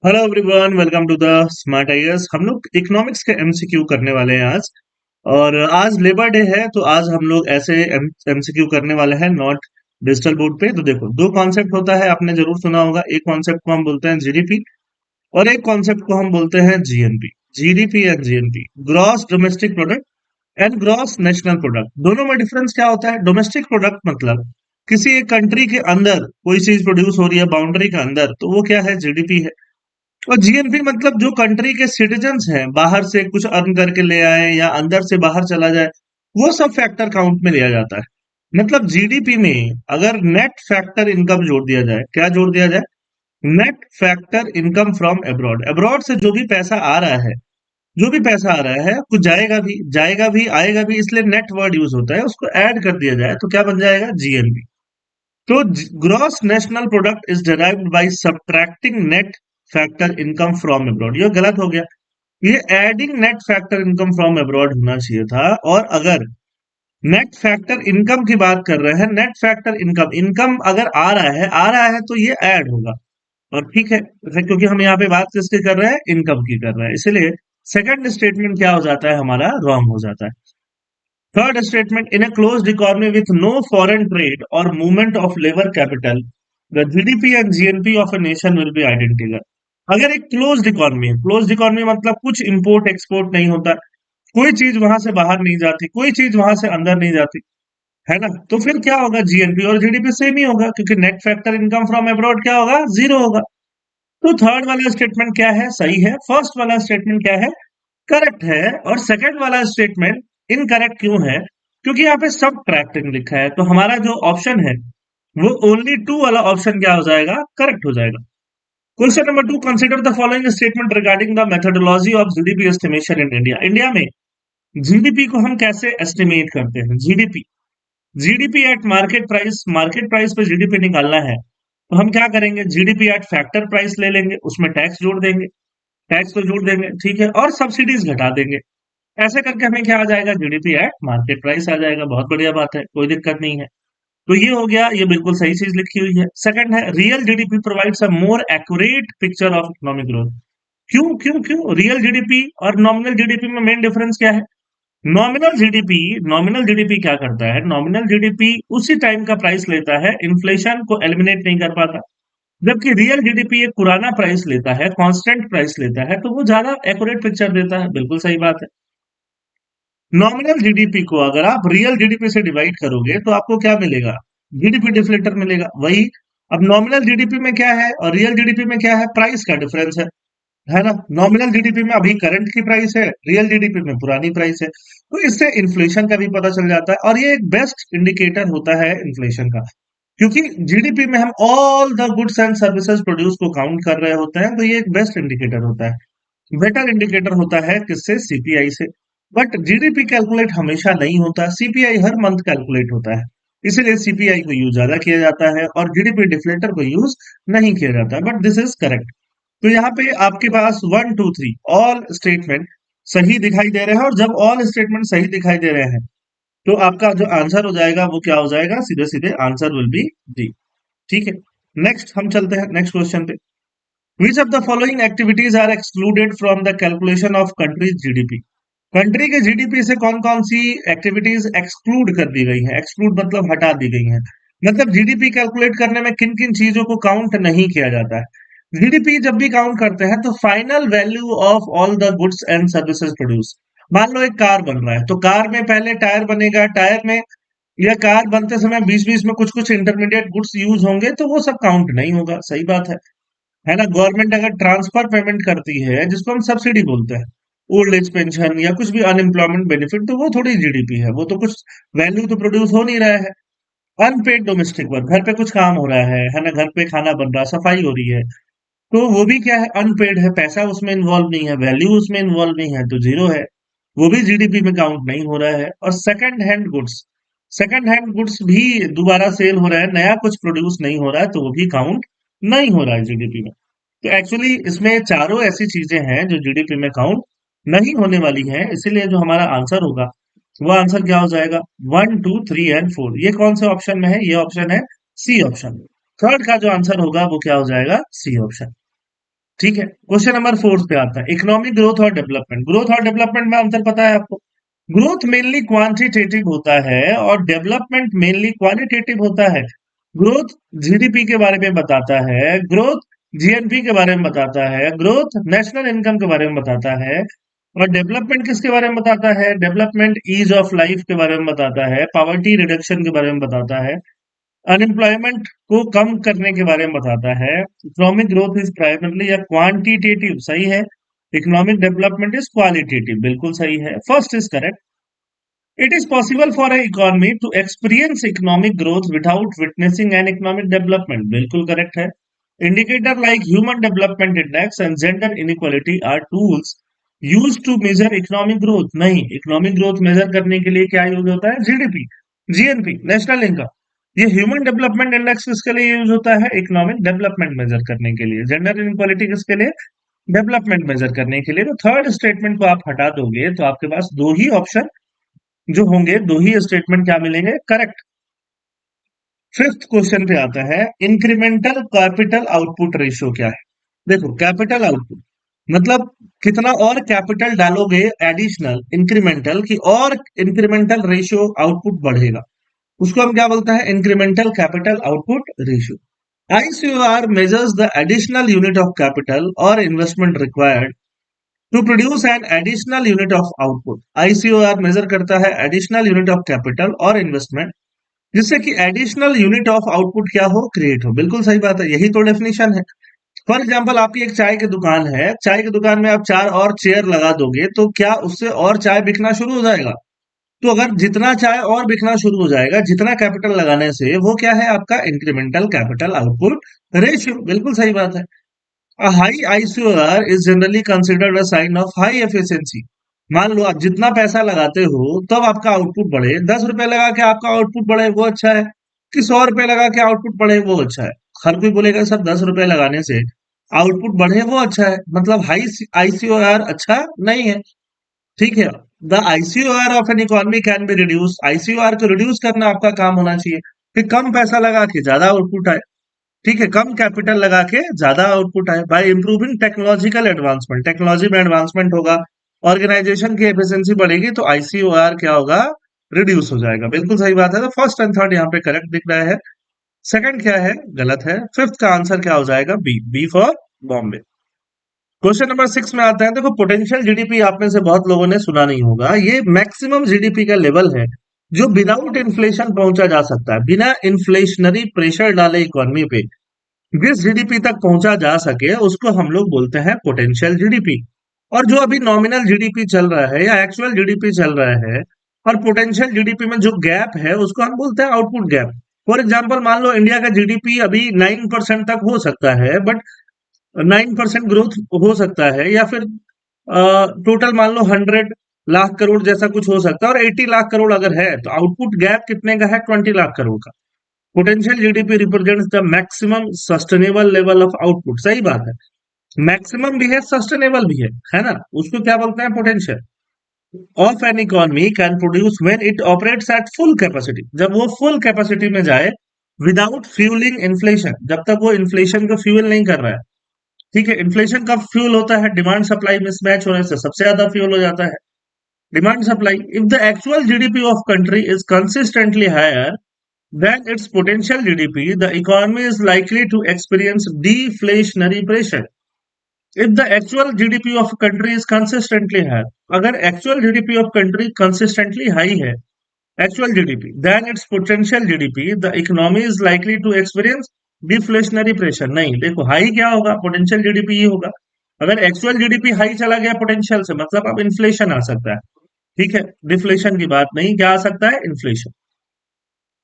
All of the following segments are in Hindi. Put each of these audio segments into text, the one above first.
Hello everyone, welcome to the smart ideas. हम लोग इकोनॉमिक्स के एमसीक्यू करने वाले हैं आज। और आज लेबर डे है तो आज हम लोग ऐसे एमसीक्यू करने वाले हैं नॉट डिजिटल बोर्ड पे। तो देखो, दो कॉन्सेप्ट होता है, आपने जरूर सुना होगा। एक कॉन्सेप्ट को हम बोलते हैं जीडीपी और एक कॉन्सेप्ट को हम बोलते हैं GNP. GDP and GNP, gross domestic product and gross national product. दोनों में डिफरेंस क्या होता है? डोमेस्टिक प्रोडक्ट मतलब किसी एक कंट्री के अंदर कोई चीज प्रोड्यूस हो रही है बाउंड्री के अंदर, तो वो क्या है? जीडीपी है। और जीएनपी मतलब जो कंट्री के सिटीजन्स हैं, बाहर से कुछ अर्न करके ले आए या अंदर से बाहर चला जाए, वो सब फैक्टर काउंट में लिया जाता है। मतलब जीडीपी में अगर नेट फैक्टर इनकम जोड़ दिया जाए, क्या जोड़ दिया जाए? Net factor income from abroad. Abroad से जो भी पैसा आ रहा है, जो भी पैसा आ रहा है, कुछ जाएगा भी आएगा भी, इसलिए नेट वर्ड यूज होता है, उसको ऐड कर दिया जाए तो क्या बन जाएगा? जीएनपी। तो gross national product is derived by subtracting net factor income from abroad. ये गलत हो गया, ये adding net factor income from abroad होना चाहिए था। और अगर नेट फैक्टर इनकम की बात कर रहे हैं, नेट फैक्टर इनकम, इनकम अगर आ रहा है तो ये ऐड होगा। और ठीक है, क्योंकि हम यहाँ पे बात किसकी कर रहे हैं? इनकम की कर रहे हैं, इसलिए सेकंड स्टेटमेंट क्या हो जाता है? हमारा रॉन्ग हो जाता है। Third statement, in a closed economy with no foreign trade or movement of labor capital, the GDP and GNP of a nation will be identical। अगर एक क्लोज्ड इकोनॉमी है, क्लोज्ड इकोनॉमी मतलब कुछ इंपोर्ट एक्सपोर्ट नहीं होता, कोई चीज वहां से बाहर नहीं जाती, कोई चीज वहां से अंदर नहीं जाती, है ना? तो फिर क्या होगा? जीएनपी और जीडीपी सेम ही होगा, क्योंकि net factor income from abroad क्या होगा? जीरो होगा। तो थर्ड वाला स्टेटमेंट क्या है? सही है। फर्स्ट वाला स्टेटमेंट क्या है? करेक्ट है। और सेकंड वाला स्टेटमेंट इनकरेक्ट क्यों है? क्योंकि यहाँ पे सब ट्रैक्टिंग लिखा है, तो हमारा जो ऑप्शन है वो ओनली टू वाला ऑप्शन क्या हो जाएगा? करेक्ट हो जाएगा। Question number two, consider the following statement regarding the methodology of GDP estimation in India. India में जीडीपी को हम कैसे एस्टिमेट करते हैं? GDP, GDP at market price पे जीडीपी निकालना है तो हम क्या करेंगे? जीडीपी एट फैक्टर प्राइस ले लेंगे, उसमें टैक्स जोड़ देंगे, टैक्स को जोड़ देंगे, ठीक है, और सब्सिडीज घटा देंगे। ऐसे करके हमें क्या आ जाएगा? जीडीपी एट मार्केट प्राइस आ जाएगा। बहुत बढ़िया बात है, कोई दिक्कत नहीं है। तो ये हो गया, ये बिल्कुल सही चीज लिखी हुई है। सेकंड है, real GDP provides a more accurate picture of economic growth. क्यों क्यों क्यों? रियल जीडीपी और नॉमिनल जीडीपी में मेन डिफरेंस क्या है? नॉमिनल जीडीपी क्या करता है? नॉमिनल जीडीपी उसी टाइम का प्राइस लेता है, इन्फ्लेशन को एलिमिनेट नहीं कर पाता। जबकि रियल जीडीपी एक पुराना प्राइस लेता है, कांस्टेंट प्राइस लेता है, तो वो ज्यादा एक्यूरेट पिक्चर देता है। बिल्कुल सही बात है। नॉमिनल जीडीपी को अगर आप रियल जीडीपी से डिवाइड करोगे तो आपको क्या मिलेगा? जीडीपी डिफ्लेटर मिलेगा। वही, अब नॉमिनल जीडीपी में क्या है और रियल जीडीपी में क्या है? प्राइस का डिफरेंस है ना? नॉमिनल जीडीपी में अभी करंट की प्राइस है, रियल जीडीपी में पुरानी प्राइस है। तो इससे इन्फ्लेशन का भी पता चल जाता है, और ये एक बेस्ट इंडिकेटर होता है इन्फ्लेशन का। क्योंकि जीडीपी में हम all the goods and services produce को काउंट कर रहे होते हैं, तो ये एक बेस्ट इंडिकेटर होता है। बेटर इंडिकेटर होता है किससे? सीपीआई से। बट जीडीपी कैलकुलेट हमेशा नहीं होता, सीपीआई हर मंथ कैलकुलेट होता है। इसीलिए सीपीआई को यूज ज्यादा किया जाता है और जीडीपी डिफ्लेटर को यूज नहीं किया जाता है। But this is correct. तो यहाँ पे आपके पास one two three all statement सही दिखाई दे रहे हैं, और जब ऑल स्टेटमेंट सही दिखाई दे रहे हैं तो आपका जो आंसर हो जाएगा वो क्या हो जाएगा? सीधे सीधे आंसर विल बी डी। ठीक है, नेक्स्ट हम चलते हैं नेक्स्ट क्वेश्चन पे। Which of the following activities are excluded from the calculation of countries GDP. Country के जीडीपी से कौन कौन सी एक्टिविटीज एक्सक्लूड कर दी गई हैं? एक्सक्लूड मतलब हटा दी गई हैं। मतलब जीडीपी कैलकुलेट करने में किन किन चीजों को काउंट नहीं किया जाता है? जीडीपी जब भी काउंट करते हैं तो final value of all the goods and services produce. मान लो एक कार बन रहा है, तो कार में पहले टायर बनेगा, टायर में या कार बनते समय बीच बीच में कुछ कुछ इंटरमीडिएट गुड्स यूज होंगे, तो वो सब काउंट नहीं होगा। सही बात है ना? गवर्नमेंट अगर ट्रांसफर पेमेंट करती है, जिसको हम सब्सिडी बोलते हैं, ओल्ड एज पेंशन या कुछ भी अनएम्प्लॉयमेंट बेनिफिट, तो वो थोड़ी जीडीपी है, वो तो कुछ वैल्यू तो प्रोड्यूस हो नहीं रहा है। अनपेड डोमेस्टिक वर्क, घर पे कुछ काम हो रहा है ना? घर पे खाना बन रहा है, सफाई हो रही है, तो वो भी क्या है? अनपेड है, पैसा उसमें इन्वॉल्व नहीं है, वैल्यू उसमें इन्वॉल्व नहीं है, तो जीरो है। वो भी जीडीपी में काउंट नहीं हो रहा है। और सेकंड हैंड गुड्स भी दोबारा सेल हो रहा है, नया कुछ प्रोड्यूस नहीं हो रहा है, तो वो भी काउंट नहीं हो रहा है जीडीपी में। तो एक्चुअली इसमें चारों ऐसी चीजें हैं जो जीडीपी में काउंट नहीं होने वाली हैं, इसीलिए जो हमारा आंसर होगा वो आंसर क्या हो जाएगा? One two three and four. ये कौन से ऑप्शन में है? ये ऑप्शन है सी ऑप्शन। थर्ड का जो आंसर होगा वो क्या हो जाएगा? C option. ठीक है, क्वेश्चन नंबर 4 पे आता है इकोनॉमिक ग्रोथ और डेवलपमेंट। ग्रोथ और डेवलपमेंट में अंतर पता है आपको? ग्रोथ मेनली क्वांटिटेटिव होता है और डेवलपमेंट मेनली क्वालिटेटिव होता है। ग्रोथ जीडीपी के बारे में बताता है, ग्रोथ जीएनपी के बारे में बताता है, ग्रोथ नेशनल इनकम के बारे में बताता है। और डेवलपमेंट किसके बारे में बताता है? डेवलपमेंट ईज ऑफ लाइफ के बारे में बताता है, पॉवर्टी रिडक्शन के बारे में बताता है, अनएम्प्लॉयमेंट को कम करने के बारे में बताता है। इकोनॉमिक ग्रोथ इज प्राइमरली या क्वांटिटेटिव, सही है। इकोनॉमिक डेवलपमेंट इज क्वालिटेटिव, बिल्कुल सही है, first is correct. It is possible for a economy to experience economic growth without witnessing an economic development, बिल्कुल करेक्ट है। Indicator like human development index and gender inequality are tools use to measure economic growth. नहीं, इकोनॉमिक ग्रोथ मेजर करने के लिए क्या यूज होता है? GDP, GNP, national income. ये ह्यूमन डेवलपमेंट इंडेक्स किसके लिए यूज होता है? इकोनॉमिक डेवलपमेंट मेजर करने के लिए। जेंडर इनइक्वालिटी किसके लिए? डेवलपमेंट मेजर करने के लिए। तो थर्ड स्टेटमेंट को आप हटा दोगे तो आपके पास दो ही ऑप्शन जो होंगे, दो ही स्टेटमेंट क्या मिलेंगे? करेक्ट। फिफ्थ क्वेश्चन पे आता है इंक्रीमेंटल कैपिटल आउटपुट रेशियो क्या है? देखो, कैपिटल आउटपुट मतलब कितना और कैपिटल डालोगे एडिशनल, इंक्रीमेंटल की और इंक्रीमेंटल रेशियो आउटपुट बढ़ेगा, उसको हम क्या बोलते हैं? Incremental capital output ratio. ICOR measures the additional unit of capital or investment required to produce an additional unit of output। ICOR measure करता है एडिशनल यूनिट ऑफ कैपिटल और इन्वेस्टमेंट, जिससे कि एडिशनल यूनिट ऑफ आउटपुट क्या हो? क्रिएट हो। बिल्कुल सही बात है, यही तो डेफिनेशन है। फॉर एग्जाम्पल, आपकी एक चाय की दुकान है, चाय की दुकान में आप चार और चेयर लगा दोगे तो क्या उससे और चाय बिकना शुरू हो जाएगा? तो अगर जितना चाय और बिकना शुरू हो जाएगा जितना कैपिटल लगाने से, वो क्या है? आपका इंक्रीमेंटल कैपिटल आउटपुट रेशियो, बिल्कुल सही बात है। A high ICOR is generally considered a sign of high efficiency। मान लो आप जितना पैसा लगाते हो तब आपका आउटपुट बढ़े, 10 रुपए लगा के आपका आउटपुट बढ़े वो अच्छा है, कि 100 रुपए लगा के आउटपुट बढ़े वो अच्छा है? हर कोई बोलेगा सर 10 रुपए लगाने से आउटपुट बढ़े वो अच्छा है, मतलब हाई आईसीओआर अच्छा नहीं है। ठीक है, the ICOR of an economy can be reduce. ICOR को रिड्यूस करना आपका काम होना चाहिए कि कम पैसा लगा के ज्यादा आउटपुट आए। ठीक है, कम कैपिटल लगा के ज्यादा आउटपुट आए by improving technological advancement. Technology में एडवांसमेंट होगा, ऑर्गेनाइजेशन की एफिशिएंसी बढ़ेगी तो आईसीओआर क्या होगा? रिड्यूस हो जाएगा। बिल्कुल सही बात है, तो फर्स्ट एंड थर्ड यहाँ पे करेक्ट दिख रहा है। सेकंड क्या है? गलत है। फिफ्थ का आंसर क्या हो जाएगा? B, B for Bombay. Question number 6 में आता है, देखो पोटेंशियल जीडीपी आप में से बहुत लोगों ने सुना नहीं होगा। ये मैक्सिमम जीडीपी का लेवल है जो विदाउट इन्फ्लेशन पहुंचा जा सकता है, बिना इन्फ्लेशनरी प्रेशर डाले इकोनॉमी पे जिस जीडीपी तक पहुंचा जा सके उसको हम लोग बोलते हैं पोटेंशियल जीडीपी। और जो अभी नॉमिनल जीडीपी चल रहा है या एक्चुअल जीडीपी चल रहा है और पोटेंशियल जीडीपी में जो गैप है उसको हम बोलते हैं आउटपुट गैप। फॉर एग्जांपल, मान लो इंडिया का जीडीपी अभी 9% तक हो सकता है, बट 9% ग्रोथ हो सकता है, या फिर टोटल मान लो 100 लाख करोड़ जैसा कुछ हो सकता है, और 80 लाख करोड़ अगर है तो आउटपुट गैप कितने का है? 20 लाख करोड़ का। Potential GDP represents the maximum sustainable level of output, सही बात है। मैक्सिमम भी है, सस्टेनेबल भी है ना? उसको क्या बोलते हैं? Potential of an economy can produce when it operates at full capacity, जब वो फुल कैपेसिटी में जाए विदाउट फ्यूलिंग इन्फ्लेशन, जब तक वो इन्फ्लेशन को फ्यूल नहीं कर रहा है। ठीक है, इन्फ्लेशन कब फ्यूल होता है? डिमांड सप्लाई मिसमैच होने से सबसे ज्यादा फ्यूल हो जाता है। Demand supply, if the actual GDP of country is consistently higher than its potential GDP, the economy is likely to experience deflationary pressure। If the actual GDP of a country is consistently high, अगर actual GDP of country consistently high है, actual GDP, then its potential GDP, the economy is likely to experience deflationary pressure। नहीं, देखो हाई क्या होगा? पोटेंशियल जीडीपी ही होगा। अगर एक्चुअल जीडीपी हाई चला गया पोटेंशियल से, मतलब अब इन्फ्लेशन आ सकता है। ठीक है, डिफ्लेशन की बात नहीं, क्या आ सकता है? Inflation.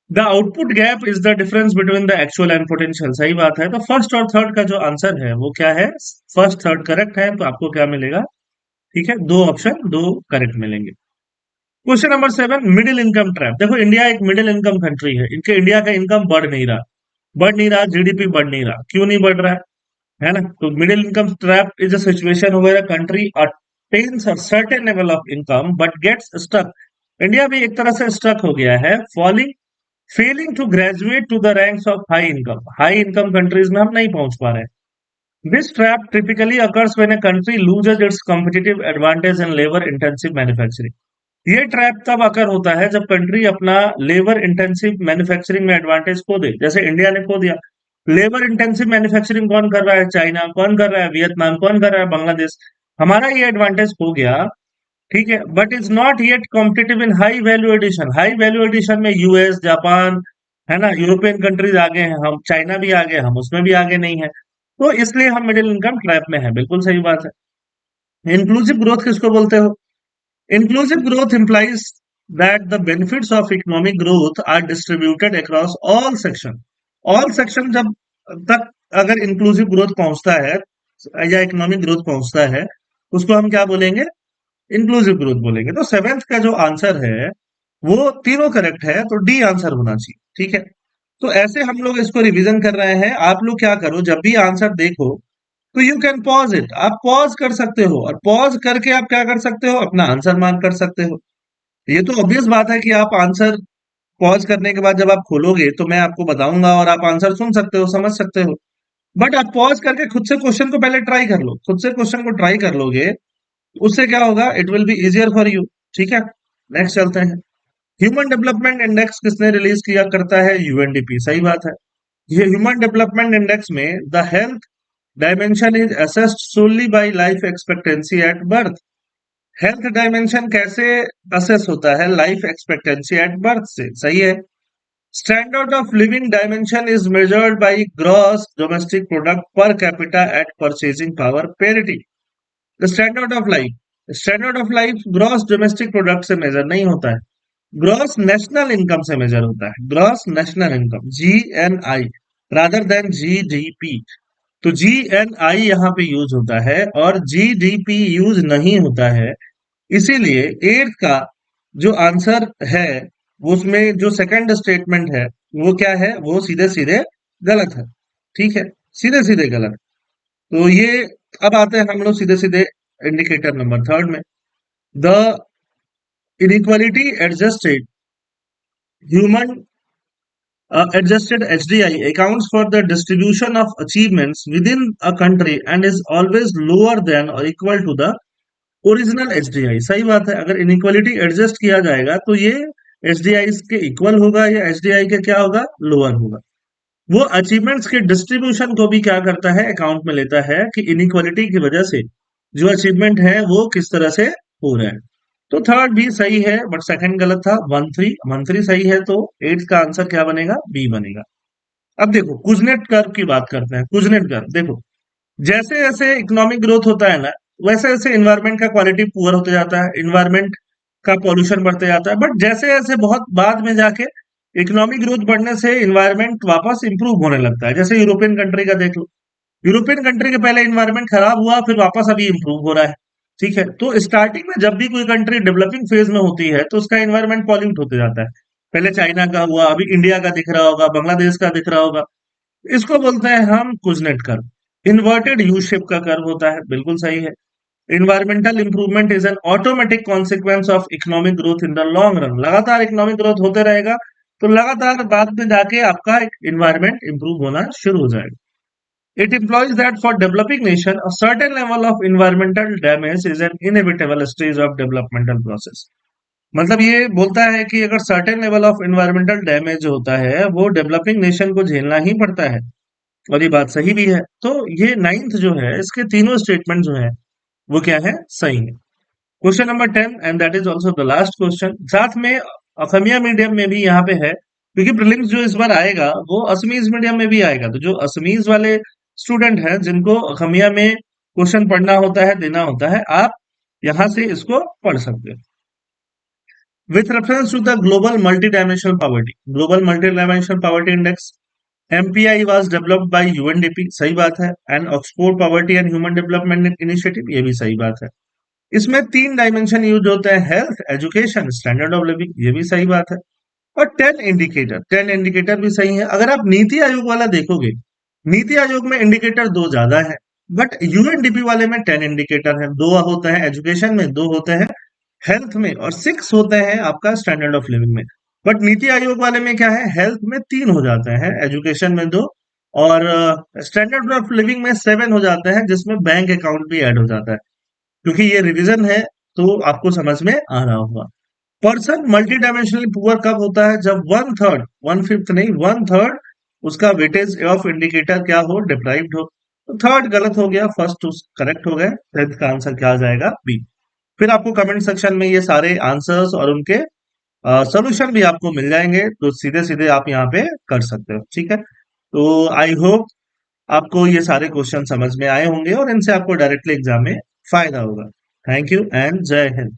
The output gap is the difference between the actual and potential, सही बात है। तो फर्स्ट और थर्ड का जो आंसर है वो क्या है? फर्स्ट थर्ड करेक्ट है, तो आपको क्या मिलेगा? ठीक है, दो ऑप्शन, दो करेक्ट मिलेंगे। Question number 7, middle income trap. देखो, इंडिया एक मिडिल इनकम कंट्री है, इनके इंडिया का इनकम बढ़ नहीं रहा, जीडीपी बढ़ नहीं रहा। क्यों नहीं बढ़ रहा है ना? तो middle income trap is a situation where a country attains a certain level of income but gets stuck. India भी एक तरह से स्टक हो गया है, falling failing to graduate to the ranks of high income. High income countries में हम नहीं पहुंच पा रहे हैं। This trap typically occurs when a country loses its competitive advantage in labor-intensive manufacturing. ये ट्रैप तब अकर होता है जब कंट्री अपना लेबर इंटेंसिव मैन्युफैक्चरिंग में एडवांटेज खो दे, जैसे इंडिया ने खो दिया। लेबर इंटेंसिव मैन्युफैक्चरिंग कौन कर रहा है? चाइना। कौन कर रहा है? वियतनाम। कौन कर रहा है? बांग्लादेश। हमारा ये एडवांटेज खो गया, ठीक है, but is not yet competitive in high value addition. High value addition में यूएस, जापान, है ना, यूरोपियन कंट्रीज आगे हैं, हम चाइना भी आगे, हम उसमें भी आगे नहीं है। तो इसलिए हम मिडिल इनकम ट्रैप में है। बिल्कुल सही बात है। इंक्लूसिव ग्रोथ किसको बोलते हो? Inclusive growth implies that the benefits of economic growth are distributed across all section. All section जब तक अगर inclusive growth पहुंचता है या इकोनॉमिक ग्रोथ पहुंचता है, उसको हम क्या बोलेंगे? इंक्लूसिव ग्रोथ बोलेंगे। तो सेवेंथ का जो आंसर है वो तीनों करेक्ट है, तो डी आंसर होना चाहिए। ठीक है, तो ऐसे हम लोग इसको रिवीजन कर रहे हैं। आप लोग क्या करो, जब भी आंसर देखो तो यू कैन पॉज इट, आप पॉज कर सकते हो, और पॉज करके आप क्या कर सकते हो? अपना आंसर मार्क कर सकते हो। ये तो ऑब्वियस बात है कि आप आंसर पॉज करने के बाद जब आप खोलोगे तो मैं आपको बताऊंगा और आप आंसर सुन सकते हो, समझ सकते हो। बट आप पॉज करके खुद से क्वेश्चन को पहले ट्राई कर लो, खुद से क्वेश्चन को ट्राई कर लोगे, उससे क्या होगा? It will be easier for you. ठीक है, नेक्स्ट चलते हैं। ह्यूमन डेवलपमेंट इंडेक्स किसने रिलीज किया करता है? यूएनडीपी। सही बात है। ये ह्यूमन डेवलपमेंट इंडेक्स में the health dimension is assessed solely by life expectancy at birth. Health dimension कैसे असेस होता है? लाइफ एक्सपेक्टेंसी एट बर्थ से। सही है। Standard of living dimension is measured by gross domestic product per capita at purchasing power parity. Standard of life, standard of life gross domestic product से मेजर नहीं होता है, ग्रॉस नेशनल इनकम से मेजर होता है। Gross national income, GNI, rather than GDP. तो जीएनआई यहाँ पे यूज होता है और जीडीपी यूज नहीं होता है। इसीलिए एट्थ का जो आंसर है, वो उसमें जो सेकंड स्टेटमेंट है वो क्या है? वो सीधे सीधे गलत है। ठीक है, सीधे सीधे गलत। तो ये, अब आते हैं हम लोग सीधे सीधे इंडिकेटर नंबर थर्ड में। The inequality adjusted human adjusted HDI accounts for the distribution of achievements within a country and is always lower than or equal to the original HDI. सही बात है। अगर इनइक्वालिटी एडजस्ट किया जाएगा तो ये एचडीआई के इक्वल होगा या एचडीआई के क्या होगा? लोअर होगा। वो अचीवमेंट्स के डिस्ट्रीब्यूशन को भी क्या करता है? अकाउंट में लेता है कि इनइक्वालिटी की वजह से जो अचीवमेंट है वो किस तरह से हो रहा है। तो थर्ड भी सही है, बट सेकंड गलत था। वन थ्री, वन थ्री सही है, तो एट्थ का आंसर क्या बनेगा? बी बनेगा। अब देखो कुजनेट कर्व की बात करते हैं। कुजनेट कर्व देखो, जैसे जैसे इकोनॉमिक ग्रोथ होता है ना, वैसे वैसे इन्वायरमेंट का क्वालिटी पुअर होते जाता है, इन्वायरमेंट का पॉल्यूशन बढ़ते जाता है। बट जैसे जैसे बहुत बाद में जाके इकोनॉमिक ग्रोथ बढ़ने से इन्वायरमेंट वापस इंप्रूव होने लगता है। जैसे यूरोपियन कंट्री का देख लो, यूरोपियन कंट्री के पहले इन्वायरमेंट खराब हुआ, फिर वापस अभी इंप्रूव हो रहा है। ठीक है, तो स्टार्टिंग में जब भी कोई कंट्री डेवलपिंग फेज में होती है तो उसका इन्वायरमेंट पॉल्यूट होते जाता है। पहले चाइना का हुआ, अभी इंडिया का दिख रहा होगा, बांग्लादेश का दिख रहा होगा। इसको बोलते हैं हम Kuznets curve. Inverted U shape का कर्व होता है। बिल्कुल सही है। Environmental improvement is an automatic consequence of economic growth in the long run. लगातार इकोनॉमिक ग्रोथ होते रहेगा तो लगातार बाद में जाके आपका इन्वायरमेंट इंप्रूव होना शुरू हो जाएगा। It implies that for developing nation, a certain level of environmental damage is an inevitable stage of developmental process. मतलब ये बोलता है कि अगर certain level of environmental damage होता है वो डेवलपिंग नेशन को झेलना ही पड़ता है, और ये बात सही भी है। तो ये नाइन्थ जो है, इसके तीनों स्टेटमेंट जो है वो क्या है? सही है। Question number 10 and that is also the last question. साथ में असमिया मीडियम में भी यहाँ पे है, क्योंकि प्रीलिम्स जो इस बार आएगा वो असमीज मीडियम में भी आएगा। तो जो असमीज वाले स्टूडेंट हैं जिनको असमिया में क्वेश्चन पढ़ना होता है, देना होता है, आप यहाँ से इसको पढ़ सकते हो। With reference to the global multi dimensional poverty, global multi dimensional poverty index MPI was developed by UNDP. सही बात है। And Oxford poverty and human development initiative, ये भी सही बात है। इसमें तीन डायमेंशन यूज होते हैं, health, education, standard of living, ये भी सही बात है। और 10 इंडिकेटर, 10 इंडिकेटर भी सही है। अगर आप नीति आयोग वाला देखोगे, नीति आयोग में इंडिकेटर दो ज्यादा है, बट यूएनडीपी वाले में 10 इंडिकेटर है। दो होते हैं एजुकेशन में, दो होते हैं हेल्थ में, और 6 होते हैं आपका स्टैंडर्ड ऑफ लिविंग में। बट नीति आयोग वाले में क्या है? हेल्थ में 3 हो जाते हैं, एजुकेशन में 2 और स्टैंडर्ड ऑफ लिविंग में 7 हो जाता है, जिसमें बैंक अकाउंट भी ऐड हो जाता है। क्योंकि ये रिवीजन है, तो आपको समझ में आ रहा होगा। पर्सन मल्टी डायमेंशनली पुअर कब होता है? जब वन थर्ड, वन फिफ्थ नहीं, वन थर्ड उसका वेटेज ऑफ इंडिकेटर क्या हो? डिप्राइव्ड हो। तो थर्ड गलत हो गया, फर्स्ट करेक्ट हो गया। टेंथ का आंसर क्या आ जाएगा? बी। फिर आपको कमेंट सेक्शन में ये सारे आंसर्स और उनके सोल्यूशन भी आपको मिल जाएंगे, तो सीधे सीधे आप यहाँ पे कर सकते हो। ठीक है, तो आई होप आपको ये सारे क्वेश्चन समझ में आए होंगे और इनसे आपको डायरेक्टली एग्जाम में फायदा होगा। थैंक यू एंड जय हिंद।